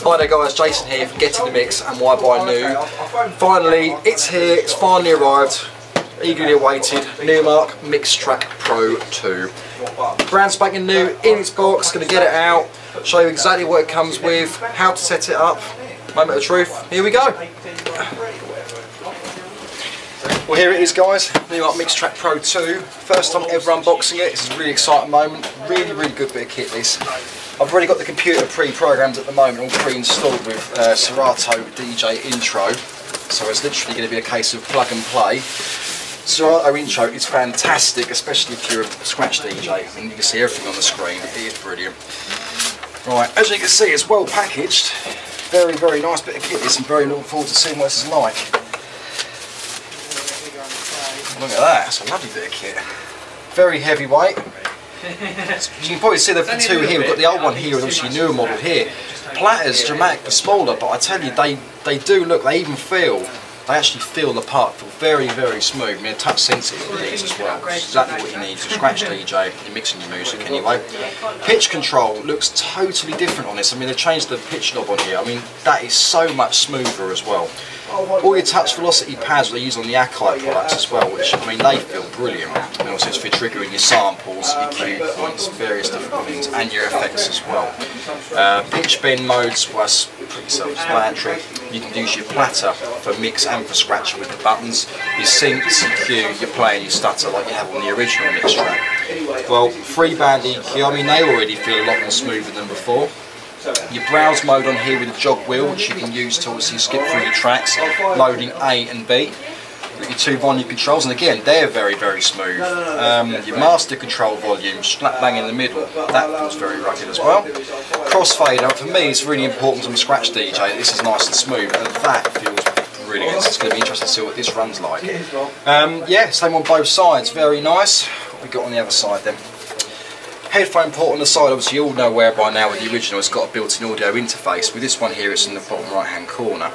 Hi there guys, Jason here from Get In The Mix and Why Buy New. Finally, it's here, it's finally arrived, eagerly awaited, Numark Mixtrack Pro 2. Brand spanking new, in its box, going to get it out, show you exactly what it comes with, how to set it up. Moment of truth, here we go. Well, here it is guys, Numark Mixtrack Pro 2. First time ever unboxing it, it's a really exciting moment, really good bit of kit this. I've already got the computer pre-programmed at the moment, all pre-installed with Serato DJ Intro, so it's literally going to be a case of plug and play. Serato Intro is fantastic, especially if you're a scratch DJ. I mean, you can see everything on the screen, it is brilliant. Right, as you can see, it's well packaged, very nice bit of kit this, and very looking forward to seeing what this is like. Look at that, that's a lovely bit of kit. Very heavyweight. You can probably see the two here. We've got the old one here and obviously a newer model here. Platters dramatically smaller, but I tell you, they do look, they even feel, they actually feel the part, feel very smooth. I mean, touch sensitive with these as well. It's exactly what you need to scratch DJ, you're mixing your music anyway. Pitch control looks totally different on this. I mean, they've changed the pitch knob on here. I mean, that is so much smoother as well. All your touch velocity pads they use on the Akai products as well, which I mean they feel brilliant. And also it's for triggering your samples, your cue points, various different things, and your effects as well. Pitch bend modes was pretty self-explanatory. You can use your platter for mix and for scratch with the buttons. Your syncs, your cue, your play and your stutter like you have on the original mix track. Well, 3-band EQ, I mean they already feel a lot more smoother than before. Your browse mode on here with a jog wheel, which you can use to obviously skip through your tracks, loading A and B. Your two volume controls, and again they're very smooth. Your master control volume, slap bang in the middle, that feels very rugged as well. Crossfader, for me it's really important on the scratch DJ, this is nice and smooth, and that feels brilliant. It's going to be interesting to see what this runs like. Yeah, same on both sides, very nice. What we got on the other side then? Headphone port on the side, obviously you all know where by now with the original it's got a built-in audio interface. With this one here it's in the bottom right hand corner.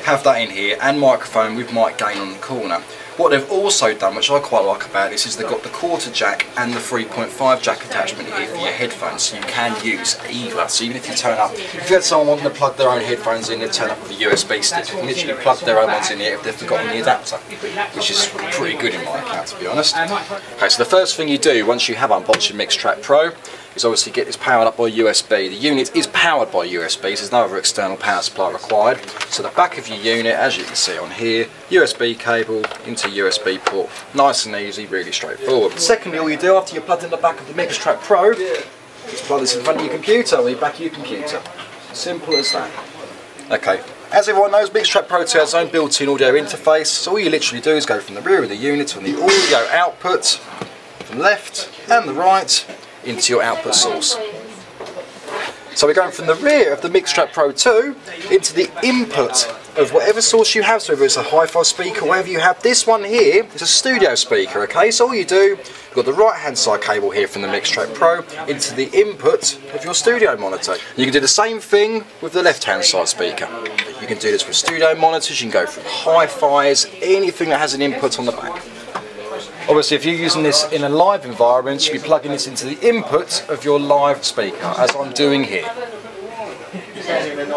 Have that in here, and microphone with mic gain on the corner. What they've also done, which I quite like about this, is they've got the quarter jack and the 3.5 jack attachment here for your headphones, so you can use either. So even if you turn up, if you had someone wanting to plug their own headphones in, they turn up with a USB stick, you can literally plug their own ones in here if they've forgotten the adapter, which is pretty good in my account to be honest. Okay, so the first thing you do once you have unboxed your Mixtrack Pro is obviously get this powered up by USB. The unit is powered by USB, so there's no other external power supply required. So the back of your unit, as you can see on here, USB cable into USB port. Nice and easy, really straightforward. Secondly, all you do after you're plugged in the back of the Mixtrack Pro is plug this in front of your computer or your back of your computer. Simple as that. Okay. As everyone knows, Mixtrack Pro 2 has its own built-in audio interface, so all you literally do is go from the rear of the unit on the audio output, from the left and the right, into your output source. So we're going from the rear of the Mixtrack Pro 2 into the input of whatever source you have, so whether it's a hi-fi speaker, whatever you have. This one here is a studio speaker, okay? So all you do, you've got the right hand side cable here from the Mixtrack Pro into the input of your studio monitor. You can do the same thing with the left hand side speaker. You can do this with studio monitors, you can go from hi-fis, anything that has an input on the back. Obviously, if you're using this in a live environment, you should be plugging this into the input of your live speaker, as I'm doing here.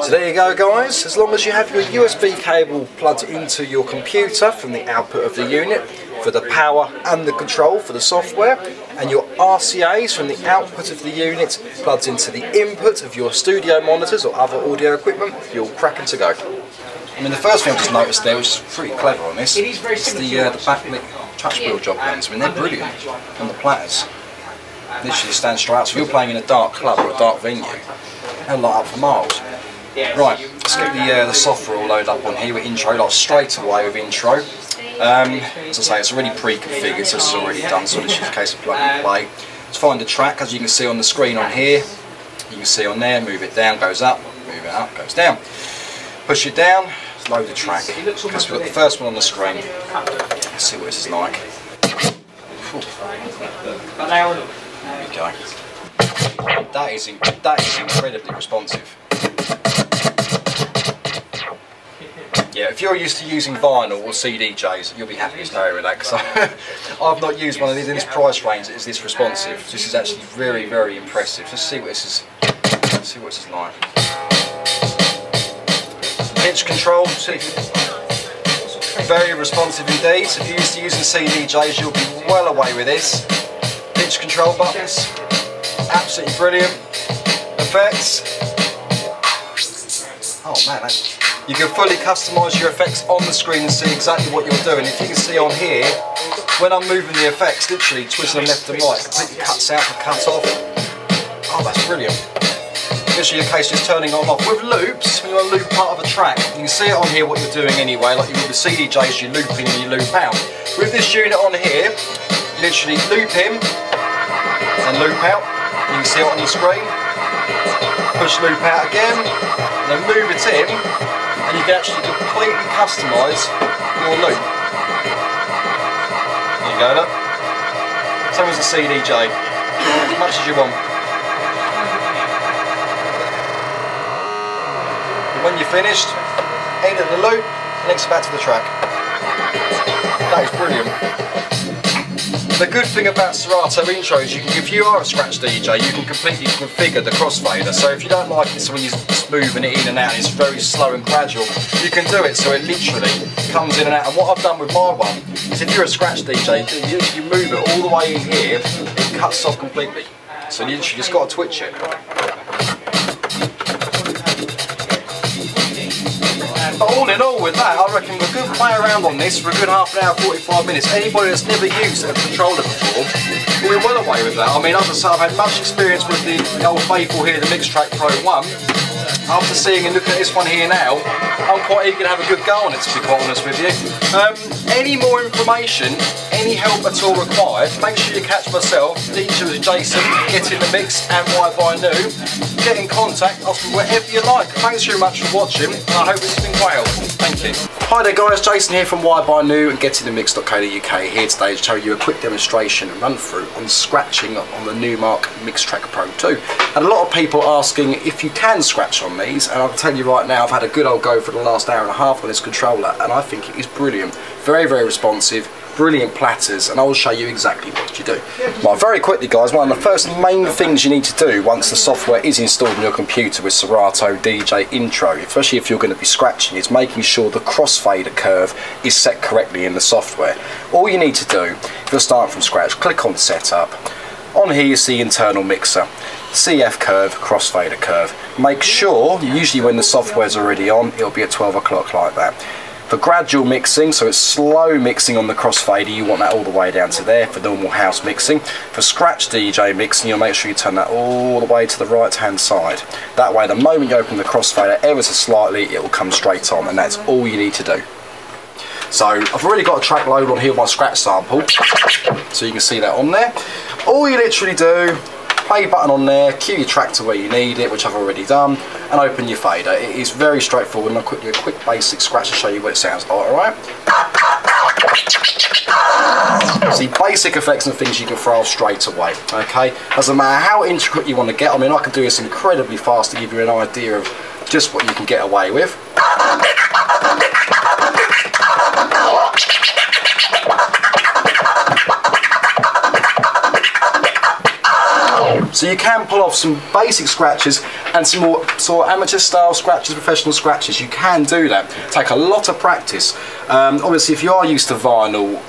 So there you go guys, as long as you have your USB cable plugged into your computer from the output of the unit for the power and the control for the software, and your RCAs from the output of the unit plugged into the input of your studio monitors or other audio equipment, you're all cracking to go. I mean, the first thing I just noticed there, which is pretty clever on this, is the backlit touch wheel jog lens. I mean, they're brilliant on the platters. Literally stand straight out. So if you're playing in a dark club or a dark venue, they'll light up for miles. Right, let's get the software all loaded up on here with Intro, like straight away with Intro. As I say, it's already pre-configured, so it's already done, so it's just a case of plug and play. Let's find the track, as you can see on the screen on here. You can see on there, move it down, goes up, move it up, goes down. Push it down, load the track. Because we've got the first one on the screen. Let's see what this is like. There we go. That is incredibly responsive. Yeah, if you're used to using vinyl or CDJs, you'll be happy to know with that, because I've not used one of these in this price range that is this responsive. This is actually very impressive. Let's see what this is. Let's see what this is like. pitch control, very responsive indeed. So if you're used to using CDJs, you'll be well away with this. Pitch control buttons, absolutely brilliant. Effects. Oh man, you can fully customise your effects on the screen and see exactly what you're doing. If you can see on here, when I'm moving the effects, literally twisting them left and right, completely cuts out and cut off. Oh, that's brilliant. Literally a case just turning on and off. With loops, when you want to loop part of a track, you can see it on here what you're doing anyway, like you with the CDJs, you loop in and you loop out. With this unit on here, literally loop in and loop out. You can see it on your screen. Push loop out again, and then move it in, and you can actually completely customise your loop. There you go, look. Same as a CDJ, as much as you want. When you're finished, edit the loop, links back to the track. That is brilliant. The good thing about Serato Intro is if you are a scratch DJ, you can completely configure the crossfader. So if you don't like it, so when you're moving it in and out, it's very slow and gradual, you can do it so it literally comes in and out. And what I've done with my one is if you're a scratch DJ, you move it all the way in here, it cuts off completely. So you literally just got to twitch it. But all in all with that, I reckon we're good play around on this for a good half an hour, 45 minutes. Anybody that's never used a controller before, we're well away with that. I mean, as I say, I've had much experience with the old faithful here, the Mixtrack Pro 1. After seeing and looking at this one here now, I'm quite eager to have a good go on it, to be quite honest with you. Any more information, any help at all required, make sure you catch myself, DJ Jason, Get in the Mix and Why Buy New. Get in contact, ask me whatever you like. Thanks very much for watching, and I hope it's been quite helpful. Thank you. Hi there guys, Jason here from Why Buy New and GetInTheMix.co.uk, here today to show you a quick demonstration and run through on scratching on the Numark Mixtrack Pro 2. And a lot of people asking if you can scratch on these, and I'll tell you right now, I've had a good old go for the last hour and a half on this controller, and I think it is brilliant. Very, very responsive, brilliant platters, and I will show you exactly what you do. Well, very quickly guys, one of the first main things you need to do once the software is installed on your computer with Serato DJ Intro, especially if you're going to be scratching, is making sure the crossfader curve is set correctly in the software. All you need to do, if you're starting from scratch, click on Setup. On here you see Internal Mixer, CF curve, crossfader curve. Make sure, usually when the software's already on, it'll be at 12 o'clock like that. For gradual mixing, so it's slow mixing on the crossfader, you want that all the way down to there for normal house mixing. For scratch DJ mixing, you'll make sure you turn that all the way to the right hand side. That way the moment you open the crossfader ever so slightly, it will come straight on, and that's all you need to do. So I've already got a track load on here with my scratch sample, so you can see that on there. All you literally do, play button on there, cue your track to where you need it, which I've already done, and open your fader. It is very straightforward, and I'll quickly do a quick basic scratch to show you what it sounds like, alright? See, basic effects and things you can throw off straight away, okay? Doesn't matter how intricate you want to get. I mean, I can do this incredibly fast to give you an idea of just what you can get away with. So you can pull off some basic scratches and some more sort of amateur style scratches, professional scratches. You can do that. Take a lot of practice. Obviously if you are used to vinyl,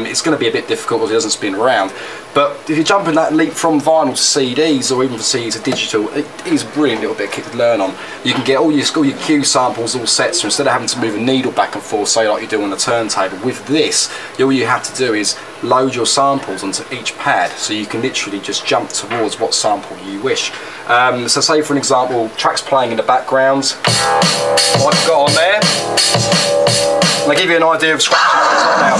it's going to be a bit difficult because it doesn't spin around. But if you're jumping that leap from vinyl to CDs, or even from CDs to digital, it is a brilliant little bit of kit to learn on. You can get all your cue samples all set, so instead of having to move a needle back and forth, say like you do on a turntable, with this, all you have to do is load your samples onto each pad, so you can literally just jump towards what sample you wish. So say for an example, tracks playing in the background, what I've got on there, and I'll give you an idea of scratching now.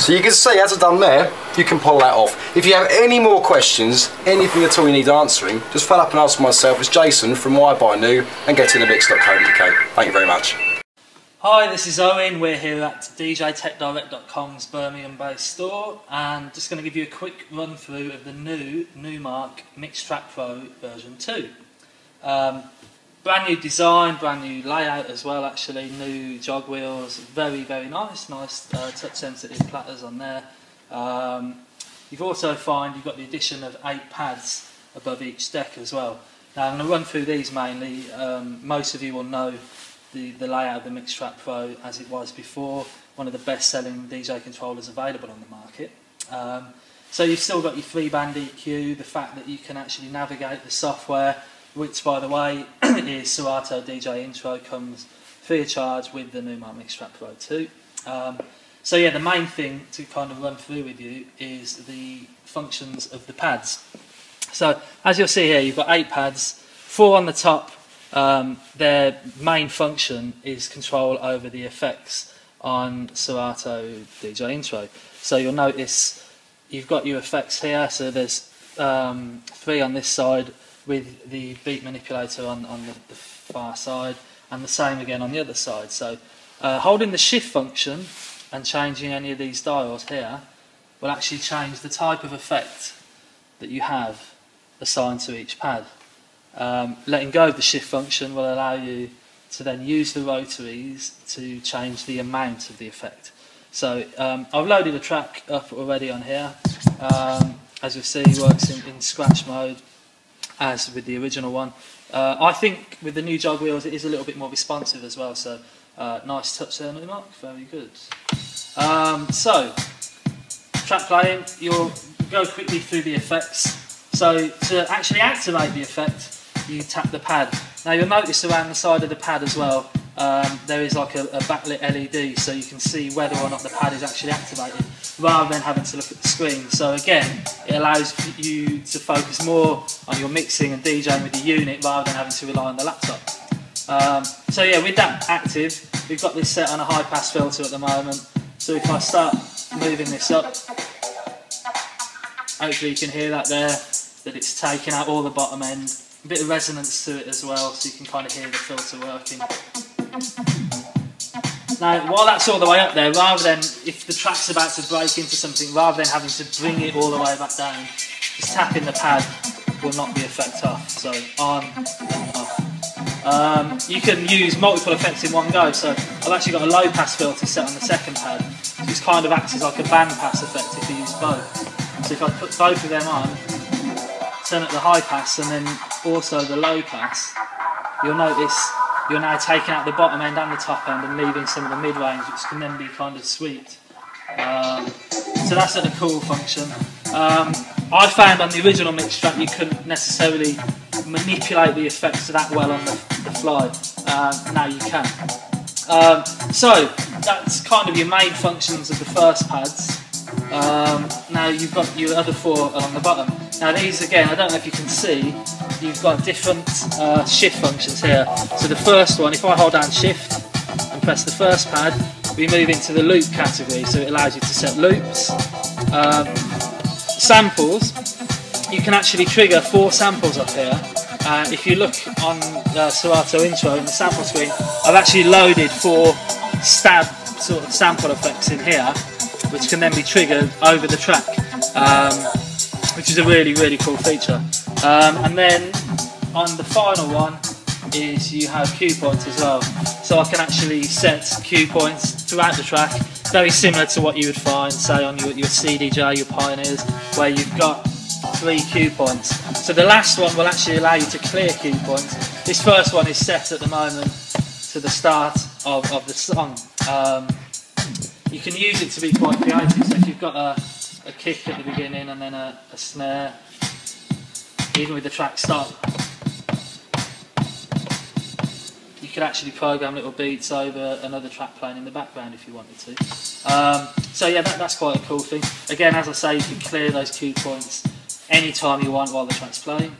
So you can see, as I've done there, you can pull that off. If you have any more questions, anything at all you need answering, just phone up and ask myself. It's Jason from Why Buy New and GetInTheMix.co.uk. Thank you very much. Hi, this is Owen. We're here at DJTechDirect.com's Birmingham-based store, and just going to give you a quick run through of the new Numark Mixtrack Pro version 2. Brand new design, brand new layout as well actually, new jog wheels, very nice touch sensitive platters on there. You've also find you've got the addition of 8 pads above each deck as well. Now I'm going to run through these mainly. Most of you will know the layout of the Mixtrack Pro as it was before, one of the best selling DJ controllers available on the market. So you've still got your 3-band EQ, the fact that you can actually navigate the software, which by the way is Serato DJ Intro, comes free of charge with the Numark Mixtrack Pro 2. So yeah, the main thing to kind of run through with you is the functions of the pads. So as you'll see here, you've got 8 pads, 4 on the top. Their main function is control over the effects on Serato DJ Intro. So you'll notice you've got your effects here, so there's 3 on this side with the beat manipulator on the far side, and the same again on the other side. So holding the shift function and changing any of these dials here will actually change the type of effect that you have assigned to each pad. Letting go of the shift function will allow you to then use the rotaries to change the amount of the effect. So I've loaded a track up already on here. As you'll see, it works in scratch mode as with the original one. I think with the new jog wheels it is a little bit more responsive as well, so nice touch there, Numark, very good. So track playing, you'll go quickly through the effects. So to actually activate the effect, you tap the pad. Now you'll notice around the side of the pad as well, there is like a backlit LED, so you can see whether or not the pad is actually activated, rather than having to look at the screen. So again, it allows you to focus more on your mixing and DJing with the unit, rather than having to rely on the laptop. So yeah, with that active, we've got this set on a high pass filter at the moment. So if I start moving this up, hopefully you can hear that there, that it's taking out all the bottom end. A bit of resonance to it as well, so you can kind of hear the filter working. Now, while that's all the way up there, rather than, if the track's about to break into something, rather than having to bring it all the way back down, just tapping the pad will knock the effect off. So on and off. You can use multiple effects in one go, so I've actually got a low pass filter set on the second pad, which kind of acts as like a band pass effect if you use both. So if I put both of them on, turn up the high pass and then also the low pass, you'll notice you're now taking out the bottom end and the top end and leaving some of the mid-range, which can then be kind of sweet. So that's a cool function. I found on the original Mixtrack you couldn't necessarily manipulate the effects that well on the fly. Now you can. So that's kind of your main functions of the first pads. Now you've got your other 4 along the bottom. Now these again, I don't know if you can see, you've got different shift functions here. So the first one, if I hold down shift and press the first pad, we move into the loop category, so it allows you to set loops. Samples, you can actually trigger 4 samples up here. If you look on Serato Intro in the sample screen, I've actually loaded 4 stab sort of sample effects in here, which can then be triggered over the track, which is a really cool feature. And then on the final one is you have cue points as well. So I can actually set cue points throughout the track, very similar to what you would find, say, on your CDJ, your Pioneers, where you've got 3 cue points. So the last one will actually allow you to clear cue points. This first one is set at the moment to the start of the song. You can use it to be quite creative, so if you've got a kick at the beginning and then a snare, even with the track stop, you could actually program little beats over another track playing in the background if you wanted to. So yeah, that's quite a cool thing. Again, as I say, you can clear those cue points anytime you want while the track's playing.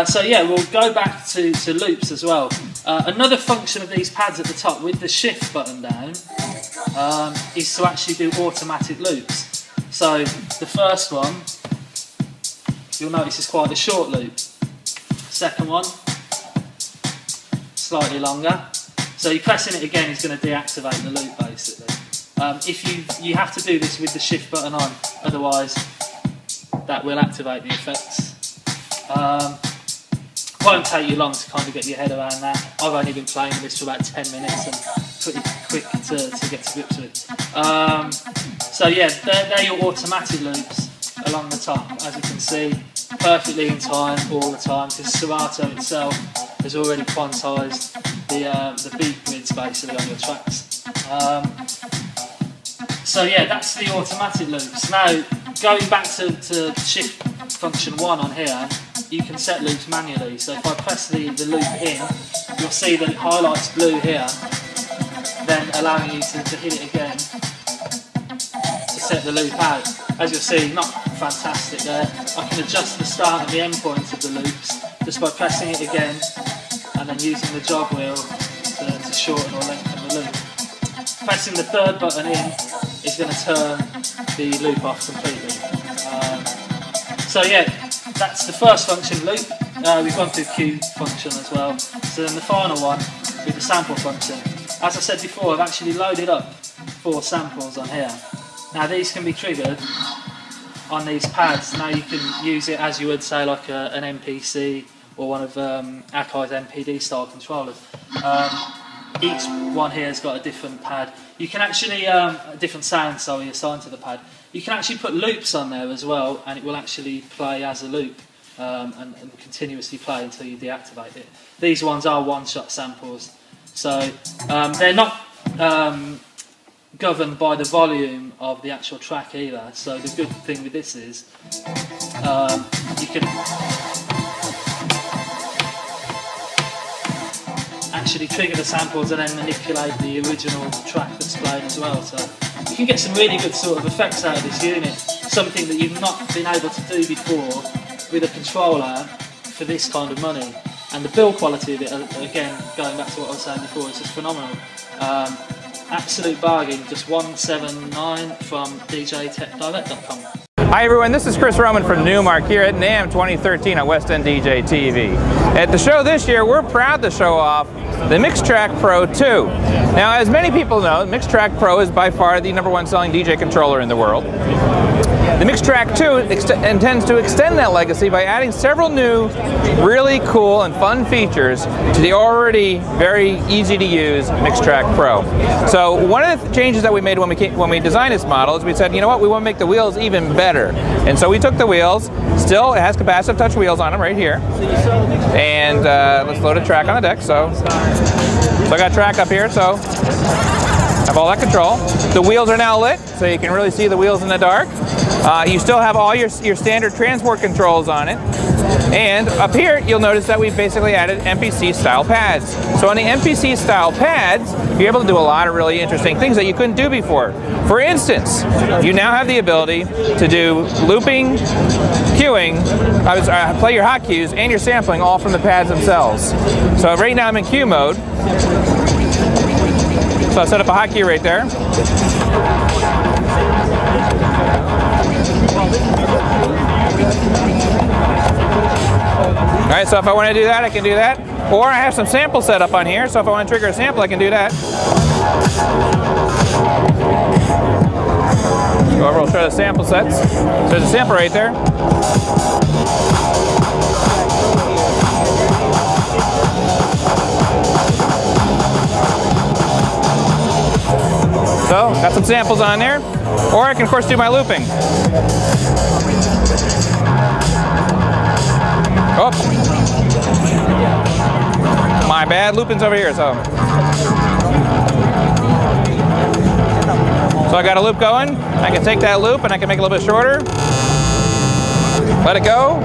So yeah, we'll go back to loops as well. Another function of these pads at the top with the shift button down is to actually do automatic loops. So the first one, you'll notice is quite a short loop. Second one, slightly longer. So you're pressing it again is going to deactivate the loop basically. If you have to do this with the shift button on, otherwise that will activate the effects. Won't take you long to kind of get your head around that. I've only been playing this for about 10 minutes and pretty quick to get to grips with. So yeah, they're your automatic loops along the top, as you can see, perfectly in time all the time, because Serato itself has already quantized the beat grids basically on your tracks. So yeah, that's the automatic loops. Now, going back to shift function 1 on here, you can set loops manually. So if I press the loop in, you'll see that it highlights blue here, then allowing you to hit it again to set the loop out. As you'll see, not fantastic there. I can adjust the start and the end points of the loops just by pressing it again and then using the jog wheel to shorten or lengthen the loop. Pressing the third button in is going to turn the loop off completely. So yeah, that's the first function, loop. We've gone through cue function as well. So then the final one with the sample function. As I said before, I've actually loaded up 4 samples on here. Now these can be triggered on these pads. Now you can use it as you would say like an MPC or one of Akai's MPD style controllers. Each one here has got a different pad. You can actually, a different sound, sorry, assigned to the pad. You can actually put loops on there as well, and it will actually play as a loop and continuously play until you deactivate it. These ones are one-shot samples, so they're not governed by the volume of the actual track either. So the good thing with this is you can actually trigger the samples and then manipulate the original track that's playing as well. So you can get some really good sort of effects out of this unit, something that you've not been able to do before with a controller for this kind of money. And the build quality of it, again, going back to what I was saying before, is just phenomenal. Absolute bargain, just $179 from DJTechDirect.com. Hi everyone, this is Chris Roman from Newmark here at NAMM 2013 at West End DJ TV. At the show this year, we're proud to show off the MixTrack Pro 2. Now, as many people know, the MixTrack Pro is by far the #1 selling DJ controller in the world. The MixTrack 2 intends to extend that legacy by adding several new, really cool and fun features to the already very easy to use MixTrack Pro. So one of the changes that we made when we designed this model is we said, you know what, we want to make the wheels even better. And so we took the wheels, still it has capacitive touch wheels on them right here. And let's load a track on the deck. So I got track up here, so have all that control. The wheels are now lit, so you can really see the wheels in the dark. You still have all your standard transport controls on it. And up here, you'll notice that we've basically added MPC style pads. So on the MPC style pads, you're able to do a lot of really interesting things that you couldn't do before. For instance, you now have the ability to do looping, queuing, play your hot cues, and your sampling all from the pads themselves. So right now I'm in queue mode. So I'll set up a hot cue right there. Alright, so if I want to do that, I can do that. Or I have some samples set up on here, so if I want to trigger a sample, I can do that. Go over, we'll show the sample sets. So there's a sample right there. So, got some samples on there. Or I can, of course, do my looping. Oh, my bad, looping's over here, so I got a loop going. I can take that loop and I can make it a little bit shorter. Let it go.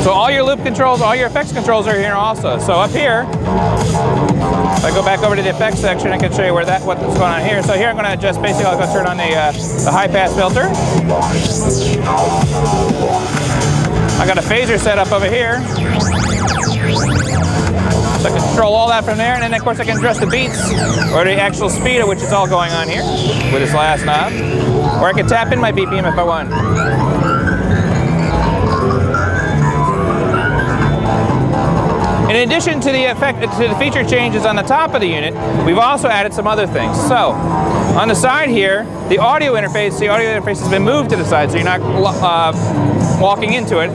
So all your loop controls, all your effects controls are here also. So up here, if I go back over to the effects section, I can show you what's going on here. So here I'm going to adjust, basically I'll go turn on the high pass filter. I got a phaser set up over here. So I can control all that from there, and then of course I can adjust the beats or the actual speed at which it's all going on here with this last knob. Or I can tap in my BPM if I want. In addition to the feature changes on the top of the unit, we've also added some other things. So, on the side here, the audio interface has been moved to the side, so you're not walking into it.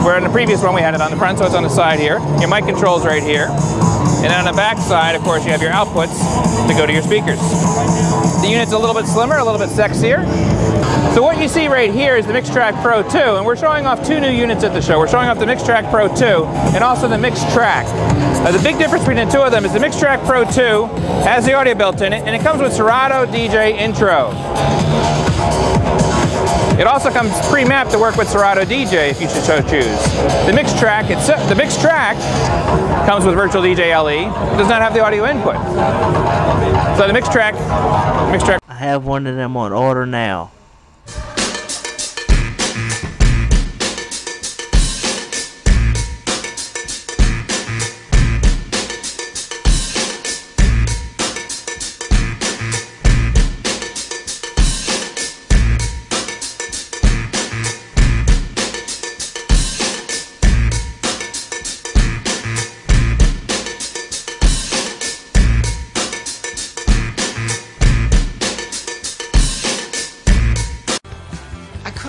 Where in the previous one we had it on the front, so it's on the side here. Your mic control's right here. And then on the back side, of course, you have your outputs to go to your speakers. The unit's a little bit slimmer, a little bit sexier. So what you see right here is the MixTrack Pro 2, and we're showing off two new units at the show. We're showing off the MixTrack Pro 2 and also the MixTrack. The big difference between the two of them is the MixTrack Pro 2 has the audio built in it, and it comes with Serato DJ Intro. It also comes pre-mapped to work with Serato DJ if you should so choose. The MixTrack comes with Virtual DJ LE. It does not have the audio input. So the MixTrack. I have one of them on order now.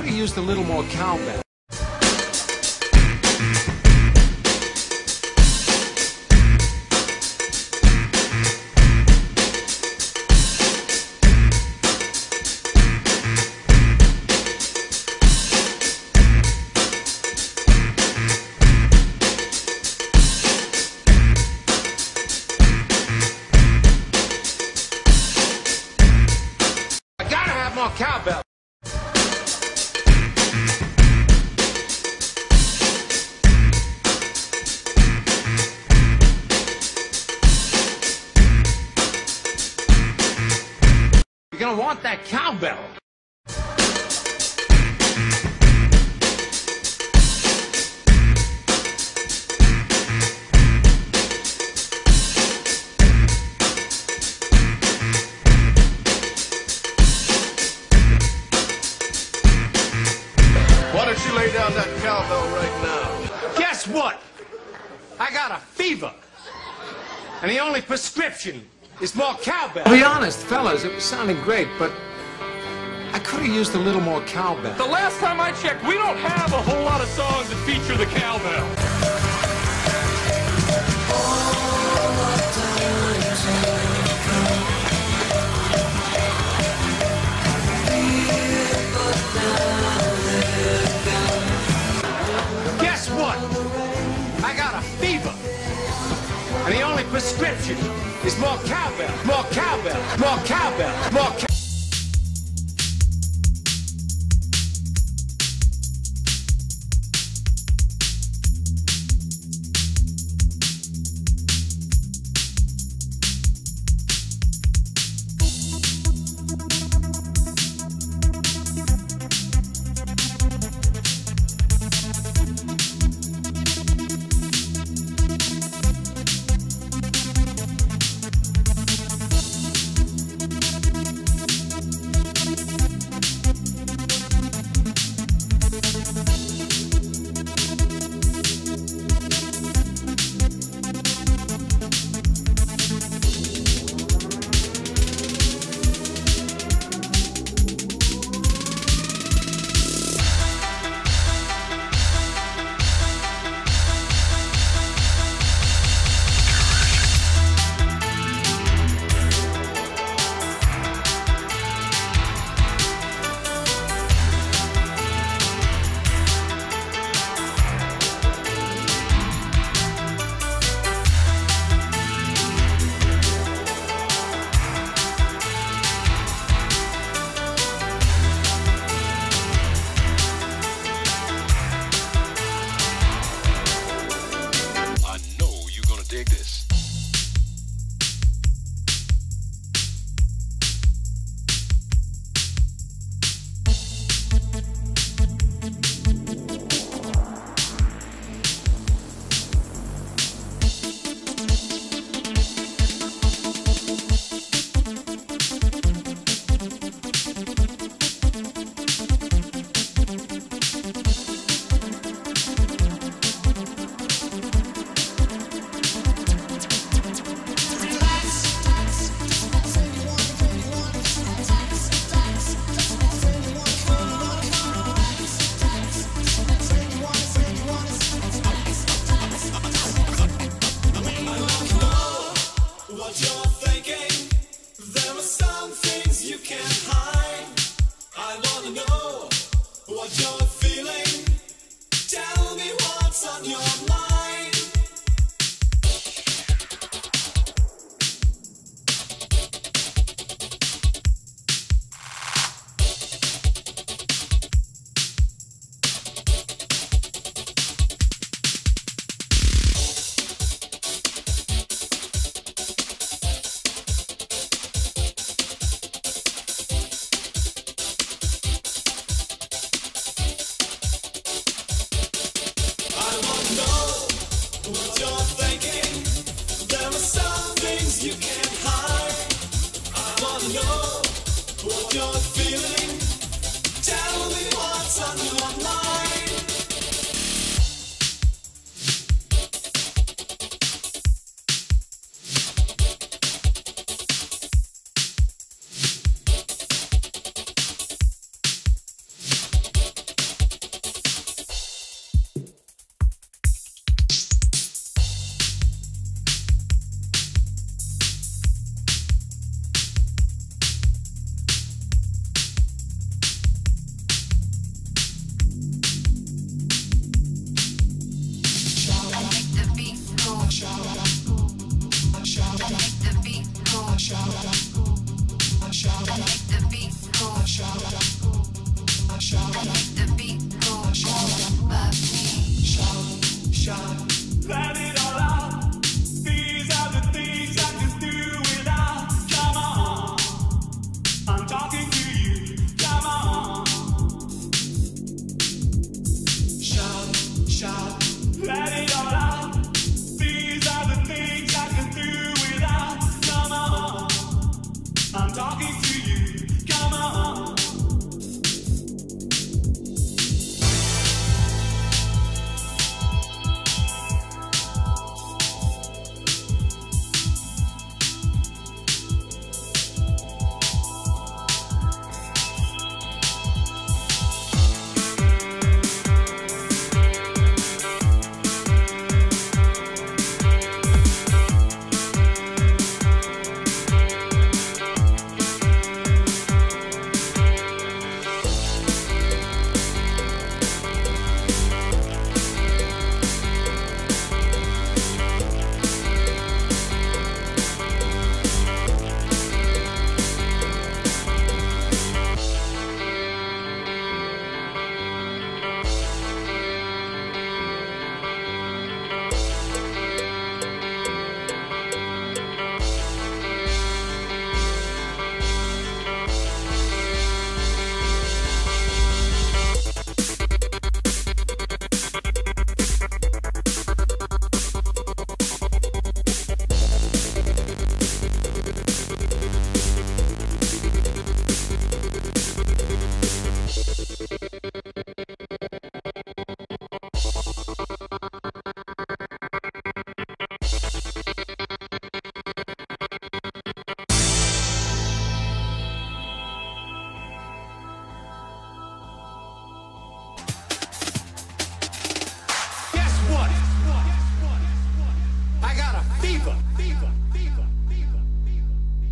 Used a little more cowbell. I gotta have more cowbell. You're gonna want that cowbell. Why don't you lay down that cowbell right now? Guess what? I got a fever. And the only prescription is more cowbell. To be honest, fellas, it was sounding great, but I could have used a little more cowbell. The last time I checked, we don't have a whole lot of songs that feature the cowbell. Guess what? I got a fever. And the only prescription is more cowbell, more cowbell, more cowbell, more cowbell.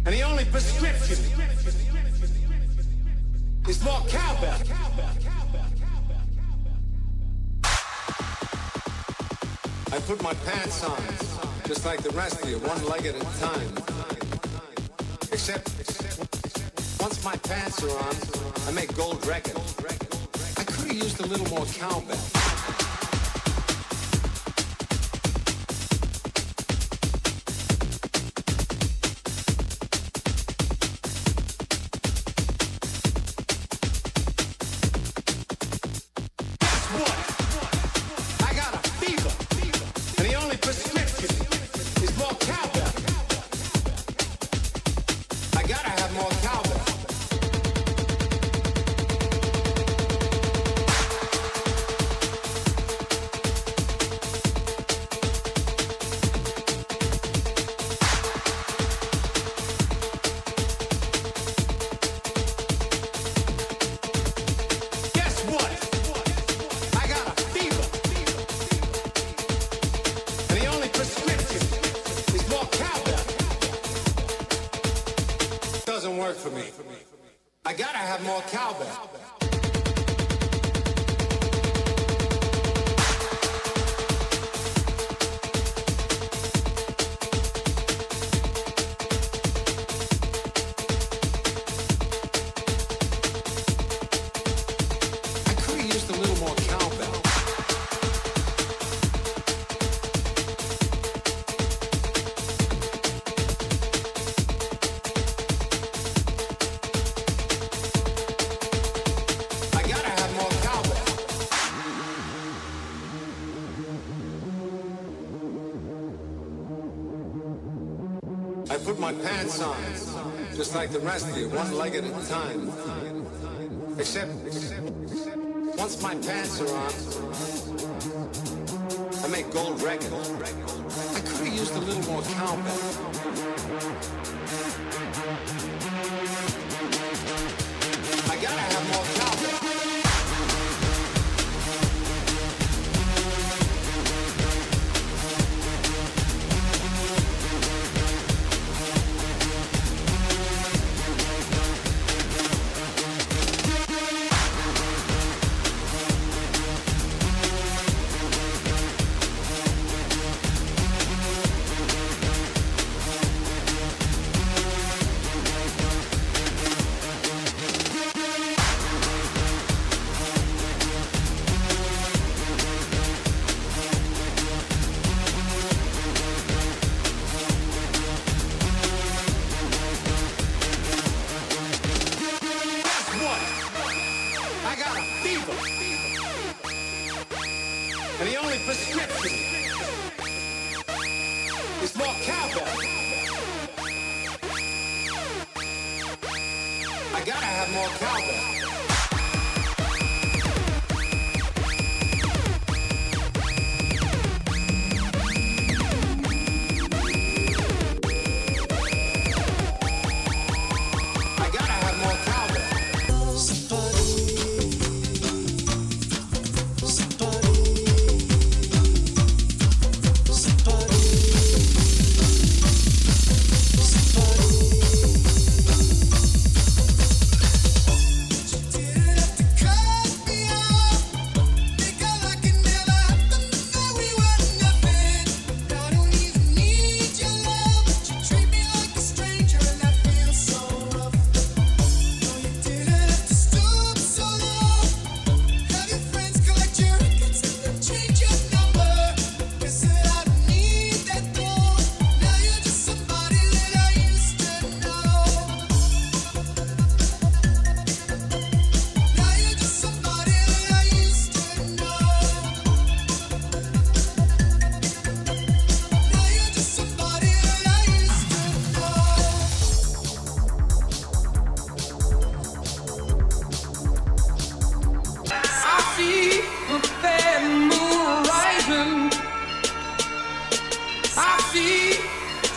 And the only prescription is more cowbell. I put my pants on, just like the rest of you, one leg at a time. Except, once my pants are on, I make gold records. I could have used a little more cowbell. Work for me. I gotta have more cowbell. I could have used a little more cowbell. I put my pants on, just like the rest of you, one leg at a time. Except, once my pants are on, I make gold records. I could have used a little more cowbell. I gotta have more cowbell. gotta have more cowbell.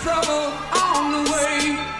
Trouble on the way.